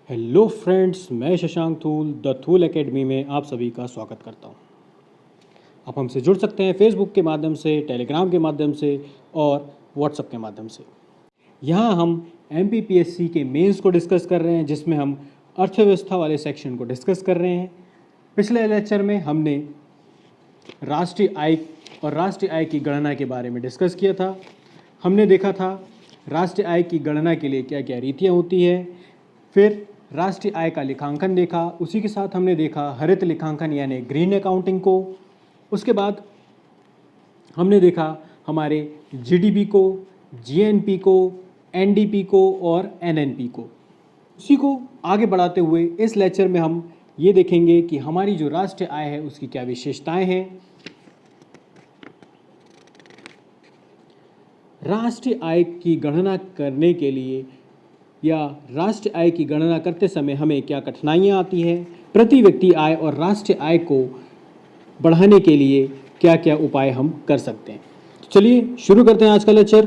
Hello friends, मैं शशांक थूल the Thul academy में आप सभी का स्वागत करता हूं। आप हमसे जुड़ सकते हैं फेसबुक के माध्यम से, टेलीग्राम के माध्यम से और व्हाट्सएप के माध्यम से। यहां हम एमपीपीएससी के मेंस को डिस्कस कर रहे हैं, जिसमें हम अर्थव्यवस्था वाले सेक्शन को डिस्कस कर रहे हैं। पिछले लेक्चर में हमने राष्ट्रीय आय और राष्ट्रीय आय की गणना के बारे में डिस्कस किया था। हमने देखा था राष्ट्रीय आय की गणना के लिए क्या क्या रीतियाँ होती है, फिर राष्ट्रीय आय का लेखांकन देखा, उसी के साथ हमने देखा हरित लेखांकन यानी ग्रीन अकाउंटिंग को। उसके बाद हमने देखा हमारे जीडीपी को, जीएनपी को, एनडीपी को और एनएनपी को। उसी को आगे बढ़ाते हुए इस लेक्चर में हम ये देखेंगे कि हमारी जो राष्ट्रीय आय है उसकी क्या विशेषताएं हैं। राष्ट्रीय आय की गणना करने के लिए या राष्ट्रीय आय की गणना करते समय हमें क्या कठिनाइयाँ आती हैं, प्रति व्यक्ति आय और राष्ट्रीय आय को बढ़ाने के लिए क्या क्या उपाय हम कर सकते हैं। तो चलिए शुरू करते हैं आज का लेक्चर।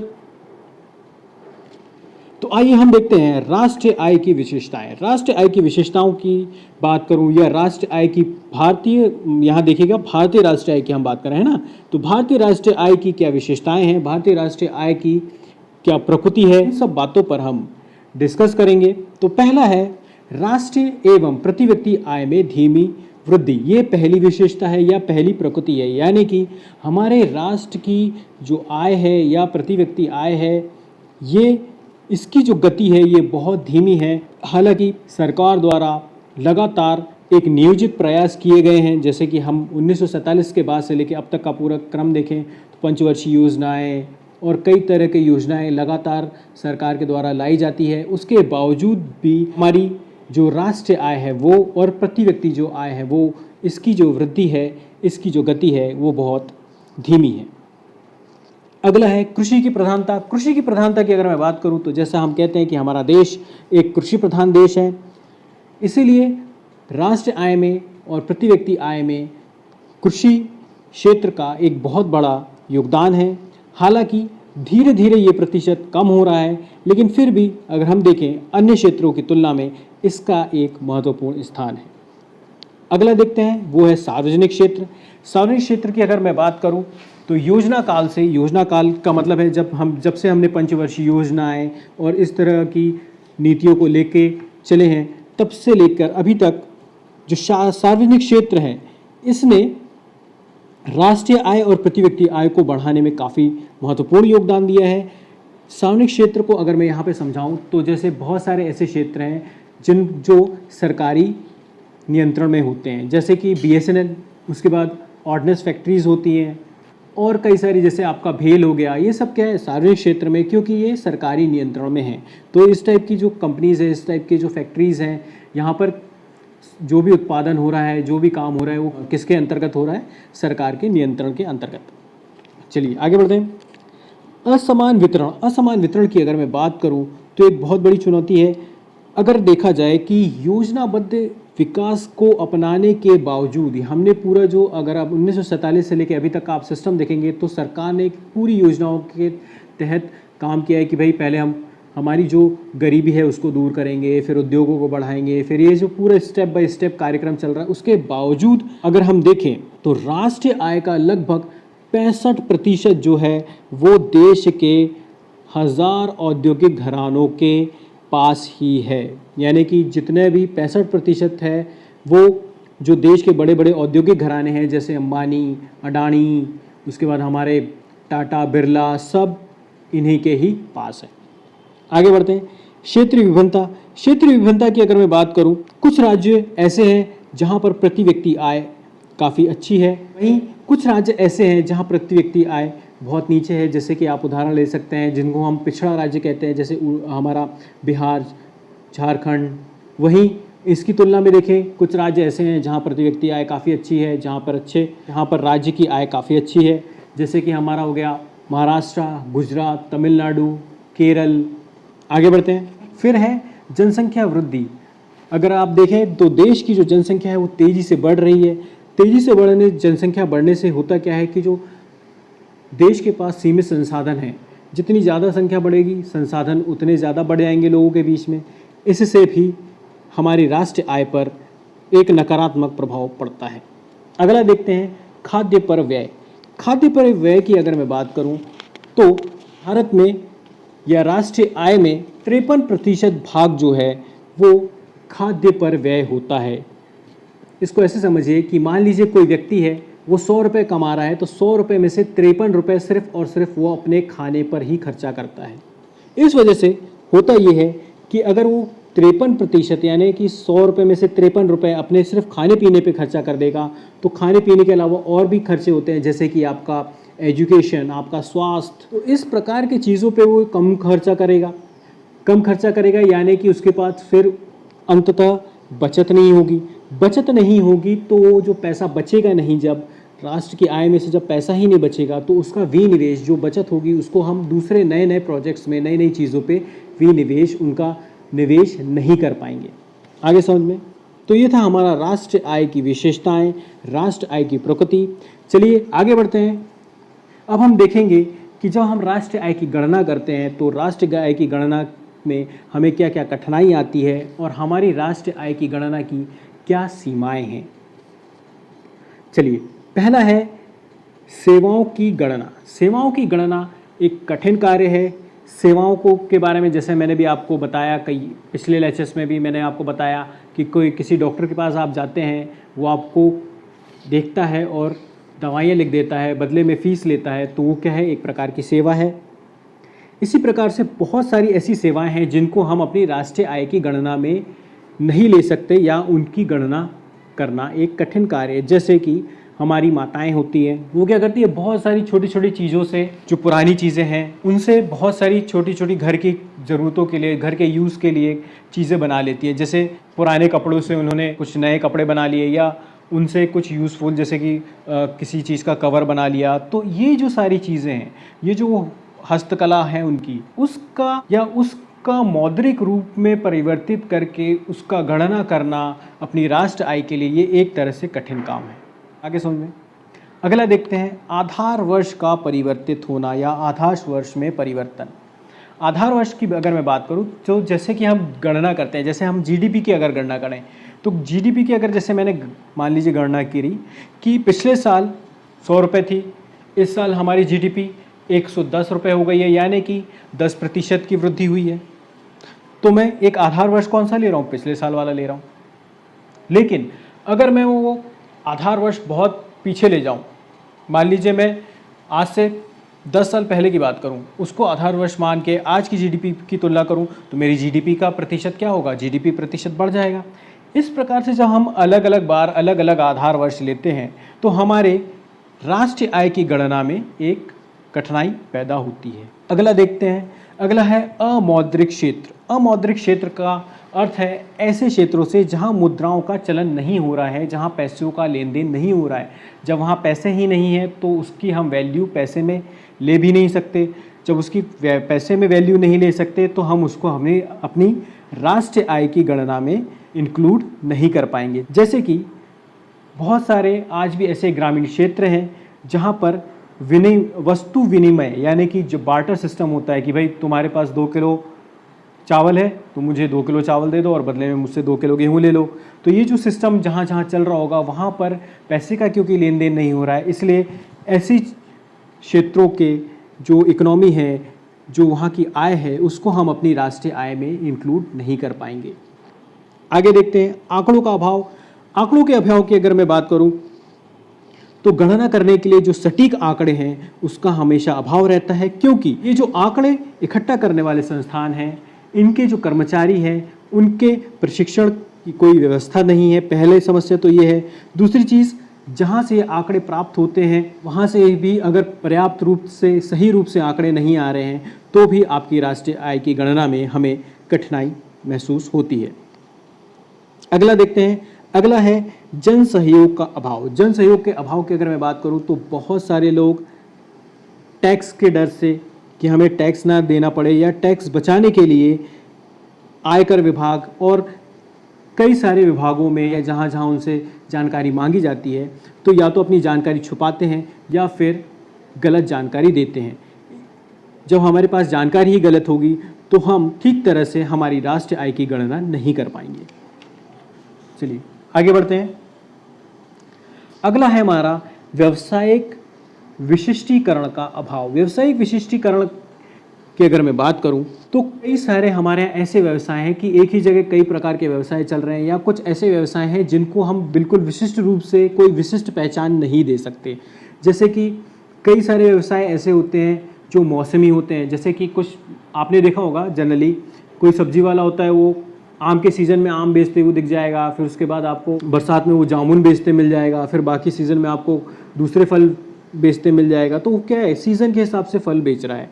तो आइए हम देखते हैं राष्ट्रीय आय की विशेषताएं। राष्ट्रीय आय की विशेषताओं की बात करूं या राष्ट्रीय आय की भारतीय, यहाँ देखिएगा भारतीय राष्ट्रीय आय की हम बात कर रहे हैं ना, तो भारतीय राष्ट्रीय आय की क्या विशेषताएं हैं, भारतीय राष्ट्रीय आय की क्या प्रकृति है, इन सब बातों पर हम डिस्कस करेंगे। तो पहला है राष्ट्रीय एवं प्रति व्यक्ति आय में धीमी वृद्धि। ये पहली विशेषता है या पहली प्रकृति है, यानी कि हमारे राष्ट्र की जो आय है या प्रति व्यक्ति आय है, ये इसकी जो गति है ये बहुत धीमी है। हालांकि सरकार द्वारा लगातार एक नियोजित प्रयास किए गए हैं, जैसे कि हम 1947 के बाद से लेकर अब तक का पूरा क्रम देखें तो पंचवर्षीय योजनाएं और कई तरह की योजनाएं लगातार सरकार के द्वारा लाई जाती है। उसके बावजूद भी हमारी जो राष्ट्रीय आय है वो और प्रति व्यक्ति जो आय है वो, इसकी जो वृद्धि है, इसकी जो गति है वो बहुत धीमी है। अगला है कृषि की प्रधानता। कृषि की प्रधानता की अगर मैं बात करूं तो जैसा हम कहते हैं कि हमारा देश एक कृषि प्रधान देश है, इसीलिए राष्ट्रीय आय में और प्रति व्यक्ति आय में कृषि क्षेत्र का एक बहुत बड़ा योगदान है। हालांकि धीरे धीरे ये प्रतिशत कम हो रहा है, लेकिन फिर भी अगर हम देखें अन्य क्षेत्रों की तुलना में इसका एक महत्वपूर्ण स्थान है। अगला देखते हैं वो है सार्वजनिक क्षेत्र। सार्वजनिक क्षेत्र की अगर मैं बात करूं तो योजना काल से, योजना काल का मतलब है जब से हमने पंचवर्षीय योजनाएं और इस तरह की नीतियों को लेके चले हैं, तब से लेकर अभी तक जो सार्वजनिक क्षेत्र है इसने राष्ट्रीय आय और प्रति व्यक्ति आय को बढ़ाने में काफ़ी महत्वपूर्ण योगदान दिया है। सार्वजनिक क्षेत्र को अगर मैं यहाँ पे समझाऊँ तो जैसे बहुत सारे ऐसे क्षेत्र हैं जो सरकारी नियंत्रण में होते हैं, जैसे कि बीएसएनएल, उसके बाद ऑर्डिनेंस फैक्ट्रीज होती हैं और कई सारी, जैसे आपका भेल हो गया, ये सब क्या है सार्वजनिक क्षेत्र में, क्योंकि ये सरकारी नियंत्रण में है। तो इस टाइप की जो कंपनीज़ है, इस टाइप की जो फैक्ट्रीज़ हैं, यहाँ पर जो भी उत्पादन हो रहा है, जो भी काम हो रहा है वो किसके अंतर्गत हो रहा है, सरकार के नियंत्रण के अंतर्गत। चलिए आगे बढ़ते हैं। असमान वितरण। असमान वितरण की अगर मैं बात करूं तो एक बहुत बड़ी चुनौती है। अगर देखा जाए कि योजनाबद्ध विकास को अपनाने के बावजूद हमने पूरा जो, अगर आप 1947 से लेकर अभी तक का आप सिस्टम देखेंगे तो सरकार ने पूरी योजनाओं के तहत काम किया है कि भाई पहले हम हमारी जो गरीबी है उसको दूर करेंगे, फिर उद्योगों को बढ़ाएंगे, फिर ये जो पूरा स्टेप बाय स्टेप कार्यक्रम चल रहा है, उसके बावजूद अगर हम देखें तो राष्ट्रीय आय का लगभग 65% जो है वो देश के 1000 औद्योगिक घरानों के पास ही है। यानी कि जितने भी 65% है वो जो देश के बड़े बड़े औद्योगिक घराने हैं, जैसे अंबानी, अडानी, उसके बाद हमारे टाटा, बिरला, सब इन्हीं के ही पास है। आगे बढ़ते हैं। क्षेत्रीय विभिन्नता। क्षेत्रीय विभिन्नता की अगर मैं बात करूं, कुछ राज्य ऐसे हैं जहां पर प्रति व्यक्ति आय काफ़ी अच्छी है, वहीं कुछ राज्य ऐसे हैं जहां प्रति व्यक्ति आय बहुत नीचे है। जैसे कि आप उदाहरण ले सकते हैं जिनको हम पिछड़ा राज्य कहते हैं, जैसे हमारा बिहार, झारखंड। वहीं इसकी तुलना में देखें कुछ राज्य ऐसे हैं जहां प्रति व्यक्ति आय काफ़ी अच्छी है, जहां पर राज्य की आय काफ़ी अच्छी है, जैसे कि हमारा हो गया महाराष्ट्र, गुजरात, तमिलनाडु, केरल। आगे बढ़ते हैं। फिर है जनसंख्या वृद्धि। अगर आप देखें तो देश की जो जनसंख्या है वो तेज़ी से बढ़ रही है। तेज़ी से जनसंख्या बढ़ने से होता क्या है कि जो देश के पास सीमित संसाधन हैं, जितनी ज़्यादा संख्या बढ़ेगी संसाधन उतने ज़्यादा बढ़ जाएंगे लोगों के बीच में। इससे भी हमारी राष्ट्रीय आय पर एक नकारात्मक प्रभाव पड़ता है। अगला देखते हैं खाद्य पर व्यय। खाद्य पर व्यय की अगर मैं बात करूं तो भारत में या राष्ट्रीय आय में 53% भाग जो है वो खाद्य पर व्यय होता है। इसको ऐसे समझिए कि मान लीजिए कोई व्यक्ति है, वो 100 रुपये कमा रहा है, तो 100 रुपये में से 53 रुपये सिर्फ और सिर्फ वो अपने खाने पर ही खर्चा करता है। इस वजह से होता ये है कि अगर वो 53% यानी कि 100 रुपये में से 53 रुपये अपने सिर्फ खाने पीने पे खर्चा कर देगा, तो खाने पीने के अलावा और भी खर्चे होते हैं, जैसे कि आपका एजुकेशन, आपका स्वास्थ्य। तो इस प्रकार की चीज़ों पे वो कम खर्चा करेगा यानी कि उसके पास फिर अंततः बचत नहीं होगी। तो जो पैसा बचेगा नहीं, जब राष्ट्र की आय में से जब पैसा ही नहीं बचेगा, तो उसका विनिवेश जो बचत होगी उसको हम दूसरे नए प्रोजेक्ट्स में, नई चीज़ों पे उनका निवेश नहीं कर पाएंगे। आगे समझ में? तो ये था हमारा राष्ट्रीय आय की विशेषताएं, राष्ट्रीय आय की प्रकृति। चलिए आगे बढ़ते हैं। अब हम देखेंगे कि जब हम राष्ट्रीय आय की गणना करते हैं तो राष्ट्रीय आय की गणना में हमें क्या क्या कठिनाई आती है और हमारी राष्ट्रीय आय की गणना की क्या सीमाएं हैं। चलिए, पहला है सेवाओं की गणना। सेवाओं की गणना एक कठिन कार्य है। सेवाओं को के बारे में जैसे मैंने भी आपको बताया, कई पिछले लेक्चर्स में भी मैंने आपको बताया कि किसी डॉक्टर के पास आप जाते हैं, वो आपको देखता है और दवाइयाँ लिख देता है, बदले में फ़ीस लेता है, तो वो क्या है, एक प्रकार की सेवा है। इसी प्रकार से बहुत सारी ऐसी सेवाएं हैं जिनको हम अपनी राष्ट्रीय आय की गणना में नहीं ले सकते या उनकी गणना करना एक कठिन कार्य है। जैसे कि हमारी माताएं होती हैं, वो क्या करती है, बहुत सारी छोटी छोटी चीज़ों से, जो पुरानी चीज़ें हैं उनसे बहुत सारी छोटी छोटी घर की ज़रूरतों के लिए, घर के यूज़ के लिए चीज़ें बना लेती है। जैसे पुराने कपड़ों से उन्होंने कुछ नए कपड़े बना लिए या उनसे कुछ यूज़फुल, जैसे कि किसी चीज़ का कवर बना लिया। तो ये जो सारी चीज़ें हैं, ये जो हस्तकला है उनकी, उसका मौद्रिक रूप में परिवर्तित करके उसका गणना करना अपनी राष्ट्र आय के लिए ये एक तरह से कठिन काम है। आगे समझ में? अगला देखते हैं आधार वर्ष का परिवर्तित होना या आधार वर्ष में परिवर्तन। आधार वर्ष की अगर मैं बात करूं तो जैसे कि हम गणना करते हैं, जैसे हम जीडीपी की अगर गणना करें तो जीडीपी की अगर जैसे मैंने मान लीजिए गणना की कि पिछले साल 100 रुपये थी, इस साल हमारी जीडीपी 110 रुपये हो गई है, यानी कि 10% की वृद्धि हुई है। तो मैं एक आधार वर्ष कौन सा ले रहा हूँ, पिछले साल वाला ले रहा हूँ। लेकिन अगर मैं वो आधार वर्ष बहुत पीछे ले जाऊँ, मान लीजिए मैं आज से 10 साल पहले की बात करूं, उसको आधार वर्ष मान के आज की जीडीपी की तुलना करूं, तो मेरी जीडीपी का प्रतिशत क्या होगा, जीडीपी प्रतिशत बढ़ जाएगा। इस प्रकार से जब हम अलग अलग बार अलग अलग आधार वर्ष लेते हैं तो हमारे राष्ट्रीय आय की गणना में एक कठिनाई पैदा होती है। अगला देखते हैं, अगला है अमौद्रिक क्षेत्र। अमौद्रिक क्षेत्र का अर्थ है ऐसे क्षेत्रों से जहां मुद्राओं का चलन नहीं हो रहा है, जहां पैसों का लेन देन नहीं हो रहा है। जब वहां पैसे ही नहीं है तो उसकी हम वैल्यू पैसे में ले भी नहीं सकते। जब उसकी पैसे में वैल्यू नहीं ले सकते तो हम उसको हमें अपनी राष्ट्रीय आय की गणना में इंक्लूड नहीं कर पाएंगे। जैसे कि बहुत सारे आज भी ऐसे ग्रामीण क्षेत्र हैं जहाँ पर वस्तु विनिमय यानी कि जो बार्टर सिस्टम होता है कि भाई तुम्हारे पास 2 किलो चावल है तो मुझे 2 किलो चावल दे दो और बदले में मुझसे 2 किलो गेहूँ ले लो। तो ये जो सिस्टम जहाँ जहाँ चल रहा होगा वहाँ पर पैसे का क्योंकि लेन देन नहीं हो रहा है, इसलिए ऐसी क्षेत्रों के जो इकोनॉमी है, जो वहाँ की आय है, उसको हम अपनी राष्ट्रीय आय में इंक्लूड नहीं कर पाएंगे। आगे देखते हैं आंकड़ों का अभाव। आंकड़ों के अभाव की अगर मैं बात करूं तो गणना करने के लिए जो सटीक आंकड़े हैं उसका हमेशा अभाव रहता है, क्योंकि ये जो आंकड़े इकट्ठा करने वाले संस्थान हैं, इनके जो कर्मचारी हैं उनके प्रशिक्षण की कोई व्यवस्था नहीं है। पहले समस्या तो ये है। दूसरी चीज़, जहाँ से ये आंकड़े प्राप्त होते हैं वहाँ से भी अगर पर्याप्त रूप से सही रूप से आंकड़े नहीं आ रहे हैं तो भी आपकी राष्ट्रीय आय की गणना में हमें कठिनाई महसूस होती है। अगला देखते हैं, अगला है जन सहयोग का अभाव। जन सहयोग के अभाव की अगर मैं बात करूं तो बहुत सारे लोग टैक्स के डर से कि हमें टैक्स ना देना पड़े या टैक्स बचाने के लिए आयकर विभाग और कई सारे विभागों में या जहां जहां उनसे जानकारी मांगी जाती है तो या तो अपनी जानकारी छुपाते हैं या फिर गलत जानकारी देते हैं। जब हमारे पास जानकारी ही गलत होगी तो हम ठीक तरह से हमारी राष्ट्रीय आय की गणना नहीं कर पाएंगे। चलिए आगे बढ़ते हैं। अगला है हमारा व्यवसायिक विशिष्टीकरण का अभाव। व्यवसायिक विशिष्टीकरण की अगर मैं बात करूं तो कई सारे हमारे यहाँ ऐसे व्यवसाय हैं कि एक ही जगह कई प्रकार के व्यवसाय चल रहे हैं, या कुछ ऐसे व्यवसाय हैं जिनको हम बिल्कुल विशिष्ट रूप से कोई विशिष्ट पहचान नहीं दे सकते। जैसे कि कई सारे व्यवसाय ऐसे होते हैं जो मौसमी होते हैं, जैसे कि कुछ आपने देखा होगा जनरली कोई सब्जी वाला होता है, वो आम के सीज़न में आम बेचते हुए दिख जाएगा, फिर उसके बाद आपको बरसात में वो जामुन बेचते मिल जाएगा, फिर बाकी सीज़न में आपको दूसरे फल बेचते मिल जाएगा। तो वो क्या है, सीज़न के हिसाब से फल बेच रहा है।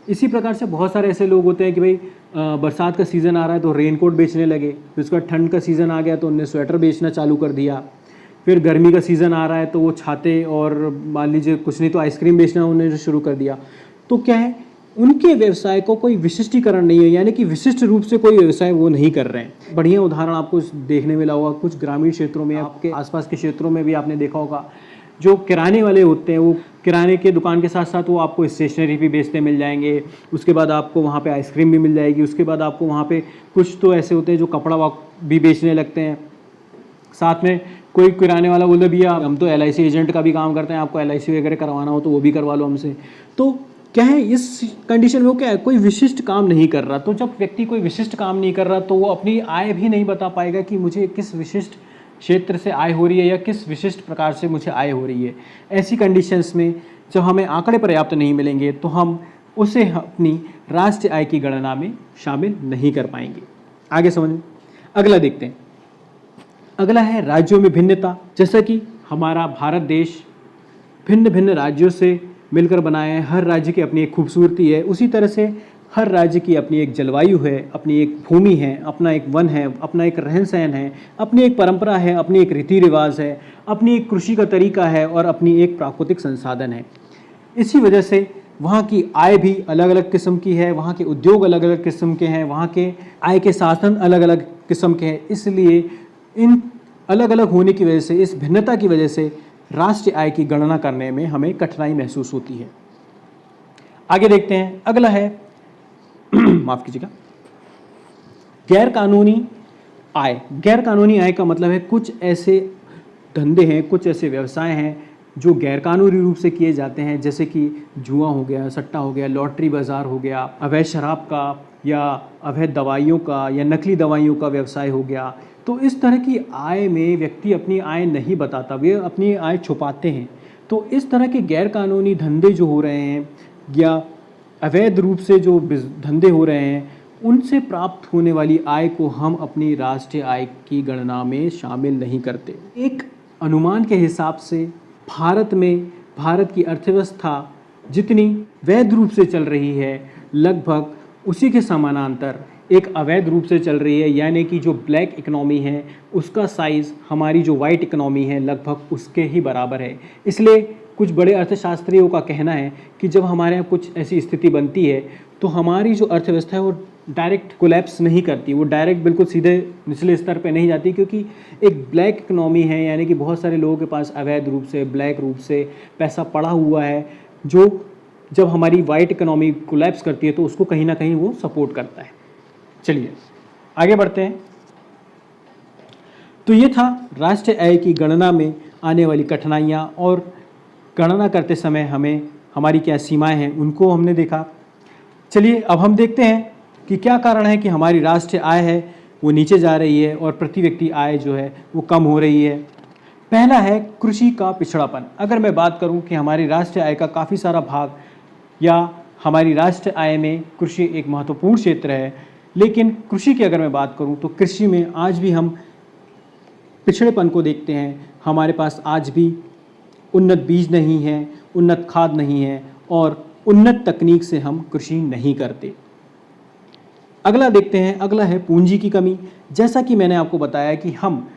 इसी प्रकार से बहुत सारे ऐसे लोग होते हैं कि भाई बरसात का सीज़न आ रहा है तो रेनकोट बेचने लगे, फिर उसके बाद ठंड का सीज़न आ गया तो उन्होंने स्वेटर बेचना चालू कर दिया, फिर गर्मी का सीज़न आ रहा है तो वो छाते और मान लीजिए कुछ नहीं तो आइसक्रीम बेचना उन्होंने शुरू कर दिया। तो क्या है, उनके व्यवसाय को कोई विशिष्टीकरण नहीं है, यानी कि विशिष्ट रूप से कोई व्यवसाय वो नहीं कर रहे हैं। बढ़िया उदाहरण आपको देखने मिला होगा कुछ ग्रामीण क्षेत्रों में, आपके आसपास के क्षेत्रों में भी आपने देखा होगा, जो किराने वाले होते हैं वो किराने के दुकान के साथ साथ वो आपको स्टेशनरी भी बेचते मिल जाएंगे, उसके बाद आपको वहाँ पे आइसक्रीम भी मिल जाएगी, उसके बाद आपको वहाँ पे कुछ तो ऐसे होते हैं जो कपड़ा भी बेचने लगते हैं। साथ में कोई किराने वाला बोले भैया हम तो LIC एजेंट का भी काम करते हैं, आपको LIC वगैरह करवाना हो तो वो भी करवा लो हमसे। तो क्या है, इस कंडीशन में वो क्या है, कोई विशिष्ट काम नहीं कर रहा। तो जब व्यक्ति कोई विशिष्ट काम नहीं कर रहा तो वो अपनी आय भी नहीं बता पाएगा कि मुझे किस विशिष्ट क्षेत्र से आय हो रही है या किस विशिष्ट प्रकार से मुझे आय हो रही है। ऐसी कंडीशंस में जब हमें आंकड़े पर्याप्त नहीं मिलेंगे तो हम उसे अपनी राष्ट्रीय आय की गणना में शामिल नहीं कर पाएंगे। आगे समझ, अगला देखते हैं। अगला है राज्यों में भिन्नता। जैसा कि हमारा भारत देश भिन्न भिन्न राज्यों से मिलकर बनाया है, हर राज्य की अपनी एक खूबसूरती है, उसी तरह से हर राज्य की अपनी एक जलवायु है, अपनी एक भूमि है, अपना एक वन है, अपना एक रहन सहन है, अपनी एक परंपरा है, अपनी एक रीति रिवाज है, अपनी एक कृषि का तरीका है और अपनी एक प्राकृतिक संसाधन है। इसी वजह से वहाँ की आय भी अलग अलग किस्म की है, वहाँ के उद्योग अलग अलग किस्म के हैं, वहाँ के आय के साधन अलग अलग किस्म के हैं। इसलिए इन अलग अलग होने की वजह से, इस भिन्नता की वजह से राष्ट्रीय आय की गणना करने में हमें कठिनाई महसूस होती है। आगे देखते हैं। अगला है माफ कीजिएगा, गैर कानूनी आय। गैर कानूनी आय का मतलब है कुछ ऐसे धंधे हैं, कुछ ऐसे व्यवसाय हैं जो गैर कानूनी रूप से किए जाते हैं, जैसे कि जुआ हो गया, सट्टा हो गया, लॉटरी बाजार हो गया, अवैध शराब का या अवैध दवाइयों का या नकली दवाइयों का व्यवसाय हो गया। तो इस तरह की आय में व्यक्ति अपनी आय नहीं बताता, वे अपनी आय छुपाते हैं। तो इस तरह के गैर कानूनी धंधे जो हो रहे हैं या अवैध रूप से जो धंधे हो रहे हैं, उनसे प्राप्त होने वाली आय को हम अपनी राष्ट्रीय आय की गणना में शामिल नहीं करते। एक अनुमान के हिसाब से भारत की अर्थव्यवस्था जितनी वैध रूप से चल रही है, लगभग उसी के समानांतर एक अवैध रूप से चल रही है, यानी कि जो ब्लैक इकोनॉमी है उसका साइज़ हमारी जो वाइट इकोनॉमी है लगभग उसके ही बराबर है। इसलिए कुछ बड़े अर्थशास्त्रियों का कहना है कि जब हमारे यहाँ कुछ ऐसी स्थिति बनती है तो हमारी जो अर्थव्यवस्था है वो डायरेक्ट कोलैप्स नहीं करती, वो डायरेक्ट बिल्कुल सीधे निचले स्तर पे नहीं जाती, क्योंकि एक ब्लैक इकोनॉमी है, यानी कि बहुत सारे लोगों के पास अवैध रूप से, ब्लैक रूप से पैसा पड़ा हुआ है, जो जब हमारी वाइट इकोनॉमी कोलैप्स करती है तो उसको कहीं ना कहीं वो सपोर्ट करता है। चलिए आगे बढ़ते हैं। तो ये था राष्ट्रीय आय की गणना में आने वाली कठिनाइयाँ और गणना करते समय हमें हमारी क्या सीमाएं हैं उनको हमने देखा। चलिए अब हम देखते हैं कि क्या कारण है कि हमारी राष्ट्रीय आय है वो नीचे जा रही है और प्रति व्यक्ति आय जो है वो कम हो रही है। पहला है कृषि का पिछड़ापन। अगर मैं बात करूं कि हमारी राष्ट्रीय आय का काफ़ी सारा भाग या हमारी राष्ट्रीय आय में कृषि एक महत्वपूर्ण क्षेत्र है, लेकिन कृषि की अगर मैं बात करूं तो कृषि में आज भी हम पिछड़ेपन को देखते हैं। हमारे पास आज भी उन्नत बीज नहीं है, उन्नत खाद नहीं है और उन्नत तकनीक से हम कृषि नहीं करते। अगला देखते हैं। अगला है पूंजी की कमी। जैसा कि मैंने आपको बताया कि हम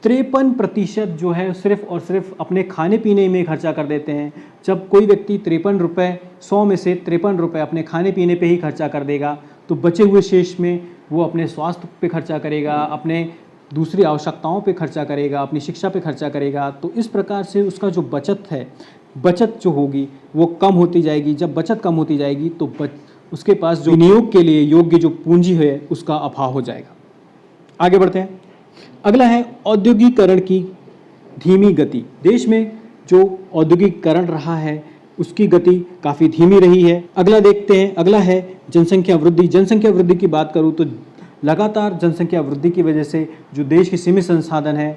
53% जो है सिर्फ और सिर्फ अपने खाने पीने में खर्चा कर देते हैं। जब कोई व्यक्ति 53 रुपये, 100 में से 53 रुपये अपने खाने पीने पे ही खर्चा कर देगा तो बचे हुए शेष में वो अपने स्वास्थ्य पे खर्चा करेगा, अपने दूसरी आवश्यकताओं पे खर्चा करेगा, अपनी शिक्षा पे खर्चा करेगा। तो इस प्रकार से उसका जो बचत है, बचत जो होगी वो कम होती जाएगी। जब बचत कम होती जाएगी तो उसके पास जो विनियोग के लिए योग्य जो पूंजी है उसका अभाव हो जाएगा। आगे बढ़ते हैं। अगला है औद्योगिकरण की धीमी गति। देश में जो औद्योगिकरण रहा है उसकी गति काफ़ी धीमी रही है। अगला देखते हैं, अगला है जनसंख्या वृद्धि। जनसंख्या वृद्धि की बात करूँ तो लगातार जनसंख्या वृद्धि की वजह से जो देश के सीमित संसाधन हैं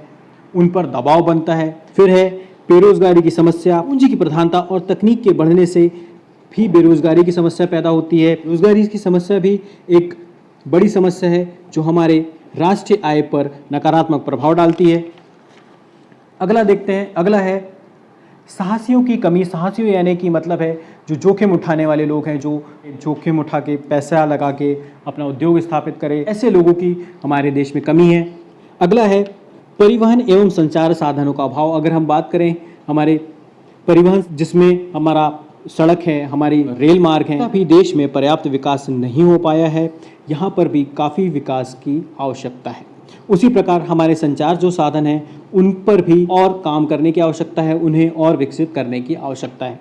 उन पर दबाव बनता है। फिर है बेरोजगारी की समस्या। पूंजी की प्रधानता और तकनीक के बढ़ने से भी बेरोजगारी की समस्या पैदा होती है। रोजगारी की समस्या भी एक बड़ी समस्या है जो हमारे राष्ट्रीय आय पर नकारात्मक प्रभाव डालती है। अगला देखते हैं, अगला है साहसियों की कमी। साहसियों यानी कि मतलब है जो जोखिम उठाने वाले लोग हैं, जो जोखिम उठा के पैसा लगा के अपना उद्योग स्थापित करें, ऐसे लोगों की हमारे देश में कमी है। अगला है परिवहन एवं संचार साधनों का अभाव। अगर हम बात करें हमारे परिवहन जिसमें हमारा सड़क है, हमारी रेल मार्ग हैं, अभी देश में पर्याप्त विकास नहीं हो पाया है। यहाँ पर भी काफ़ी विकास की आवश्यकता है। उसी प्रकार हमारे संचार जो साधन हैं उन पर भी और काम करने की आवश्यकता है, उन्हें और विकसित करने की आवश्यकता है।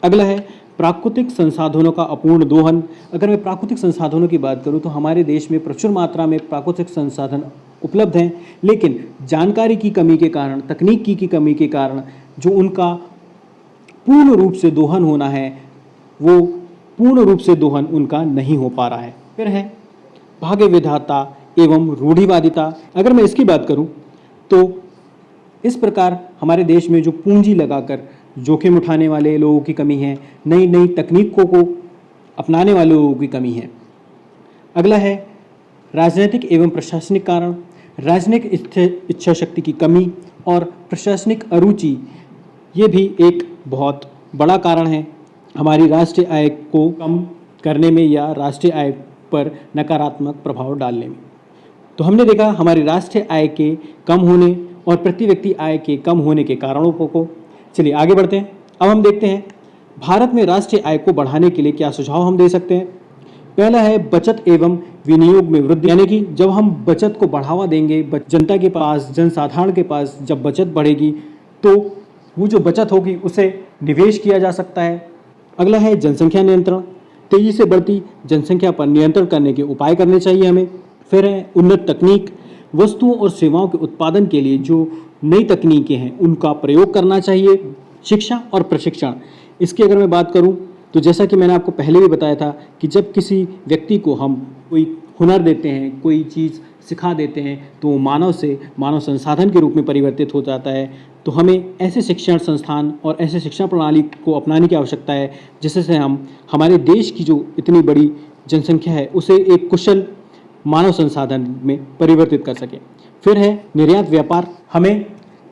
अगला है प्राकृतिक संसाधनों का अपूर्ण दोहन। अगर मैं प्राकृतिक संसाधनों की बात करूं तो हमारे देश में प्रचुर मात्रा में प्राकृतिक संसाधन उपलब्ध हैं, लेकिन जानकारी की कमी के कारण, तकनीकी की कमी के कारण जो उनका पूर्ण रूप से दोहन होना है वो पूर्ण रूप से दोहन उनका नहीं हो पा रहा है। फिर है भाग्य विधाता एवं रूढ़िवादिता। अगर मैं इसकी बात करूं तो इस प्रकार हमारे देश में जो पूंजी लगाकर जोखिम उठाने वाले लोगों की कमी है, नई नई तकनीकों को अपनाने वाले लोगों की कमी है। अगला है राजनीतिक एवं प्रशासनिक कारण। राजनीतिक इच्छा शक्ति की कमी और प्रशासनिक अरुचि ये भी एक बहुत बड़ा कारण है हमारी राष्ट्रीय आय को कम करने में या राष्ट्रीय आय पर नकारात्मक प्रभाव डालने में। तो हमने देखा हमारी राष्ट्रीय आय के कम होने और प्रति व्यक्ति आय के कम होने के कारणों को। चलिए आगे बढ़ते हैं। अब हम देखते हैं भारत में राष्ट्रीय आय को बढ़ाने के लिए क्या सुझाव हम दे सकते हैं। पहला है बचत एवं विनियोग में वृद्धि, यानी कि जब हम बचत को बढ़ावा देंगे, जनता के पास, जनसाधारण के पास जब बचत बढ़ेगी तो वो जो बचत होगी उसे निवेश किया जा सकता है। अगला है जनसंख्या नियंत्रण। तेजी से बढ़ती जनसंख्या पर नियंत्रण करने के उपाय करने चाहिए हमें। फिर है उन्नत तकनीक। वस्तुओं और सेवाओं के उत्पादन के लिए जो नई तकनीकें हैं उनका प्रयोग करना चाहिए। शिक्षा और प्रशिक्षण, इसकी अगर मैं बात करूं तो जैसा कि मैंने आपको पहले भी बताया था कि जब किसी व्यक्ति को हम कोई हुनर देते हैं, कोई चीज़ सिखा देते हैं तो वो मानव से मानव संसाधन के रूप में परिवर्तित हो जाता है। तो हमें ऐसे शिक्षण संस्थान और ऐसे शिक्षा प्रणाली को अपनाने की आवश्यकता है जिससे हम हमारे देश की जो इतनी बड़ी जनसंख्या है उसे एक कुशल मानव संसाधन में परिवर्तित कर सके। फिर है निर्यात व्यापार। हमें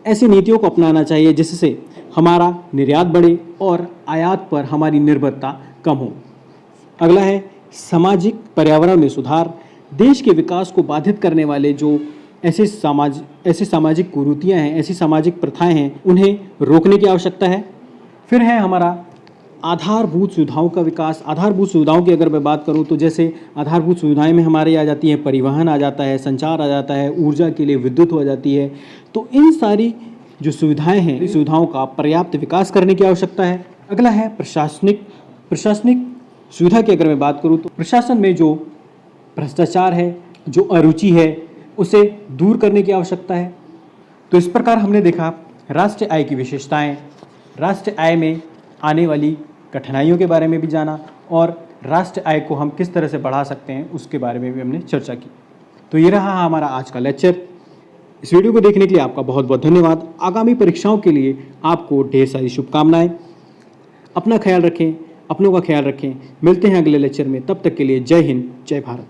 ऐसी नीतियों को अपनाना चाहिए जिससे हमारा निर्यात बढ़े और आयात पर हमारी निर्भरता कम हो। अगला है सामाजिक पर्यावरण में सुधार। देश के विकास को बाधित करने वाले जो ऐसे सामाजिक कुरीतियाँ हैं, ऐसी सामाजिक प्रथाएं हैं, उन्हें रोकने की आवश्यकता है। फिर है हमारा आधारभूत सुविधाओं का विकास। आधारभूत सुविधाओं की अगर मैं बात करूं तो जैसे आधारभूत सुविधाएं में हमारे आ जाती हैं, परिवहन आ जाता है, संचार आ जाता है, ऊर्जा के लिए विद्युत हो जाती है। तो इन सारी जो सुविधाएं हैं, इस सुविधाओं का पर्याप्त विकास करने की आवश्यकता है। अगला है प्रशासनिक सुविधा की अगर मैं बात करूँ तो प्रशासन में जो भ्रष्टाचार है, जो अरुचि है, उसे दूर करने की आवश्यकता है। तो इस प्रकार हमने देखा राष्ट्रीय आय की विशेषताएं, राष्ट्रीय आय में आने वाली कठिनाइयों के बारे में भी जाना और राष्ट्रीय आय को हम किस तरह से बढ़ा सकते हैं उसके बारे में भी हमने चर्चा की। तो ये रहा हमारा आज का लेक्चर। इस वीडियो को देखने के लिए आपका बहुत बहुत धन्यवाद। आगामी परीक्षाओं के लिए आपको ढेर सारी शुभकामनाएं। अपना ख्याल रखें, अपनों का ख्याल रखें। मिलते हैं अगले लेक्चर में, तब तक के लिए जय हिंद, जय भारत।